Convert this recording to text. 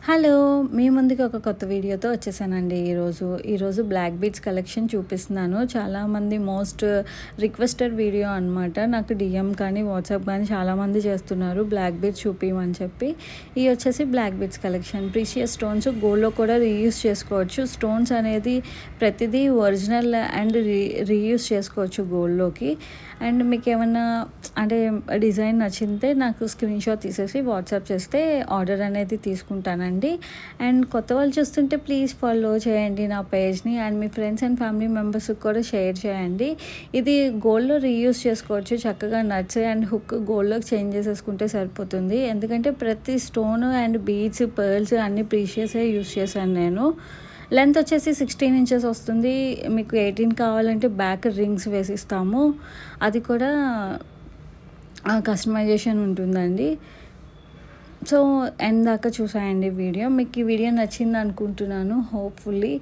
Hello! మీ ముందుకి ఒక కొత్త వీడియోతో వచ్చేసానండి ఈరోజు బ్లాక్ బీడ్స్ కలెక్షన్ చూపిస్తున్నాను. చాలామంది మోస్ట్ రిక్వెస్టెడ్ వీడియో అనమాట. నాకు డీఎం కానీ, వాట్సాప్ కానీ చాలామంది చేస్తున్నారు బ్లాక్ బీడ్స్ చూపియమని చెప్పి. ఇవి వచ్చేసి black beads collection. Precious stones గోల్డ్‌లో కూడా రీయూజ్ చేసుకోవచ్చు. స్టోన్స్ అనేది ప్రతిదీ ఒరిజినల్ అండ్ రీయూజ్ చేసుకోవచ్చు గోల్డ్‌లోకి. అండ్ మీకేమన్నా అంటే డిజైన్ నచ్చితే నాకు స్క్రీన్‌షాట్ తీసేసి వాట్సాప్ చేస్తే ఆర్డర్ అనేది తీసుకుంటానండి. అండ్ కొత్త వాళ్ళు చూస్తుంటే ప్లీజ్ ఫాలో చేయండి నా పేజ్‌ని. అండ్ మీ ఫ్రెండ్స్ అండ్ ఫ్యామిలీ మెంబర్స్‌కి కూడా షేర్ చేయండి. ఇది గోల్డ్‌లో రీయూజ్ చేసుకోవచ్చు. చక్కగా నట్స్ అండ్ హుక్ గోల్డ్‌లోకి చేంజ్ చేసేసుకుంటే సరిపోతుంది. ఎందుకంటే ప్రతి స్టోన్ అండ్ బీడ్స్, పర్ల్స్ అన్నీ ప్రీషియసే యూజ్ చేశాను నేను. లెంత్ వచ్చేసి 16 ఇంచెస్ వస్తుంది. మీకు 18 కావాలంటే బ్యాక్ రింగ్స్ వేసిస్తాము. అది కూడా కస్టమైజేషన్ ఉంటుందండి. సో ఎండ్ దాకా చూసేయండి వీడియో. మీకు ఈ వీడియో నచ్చింది అనుకుంటున్నాను హోప్‌ఫుల్లీ.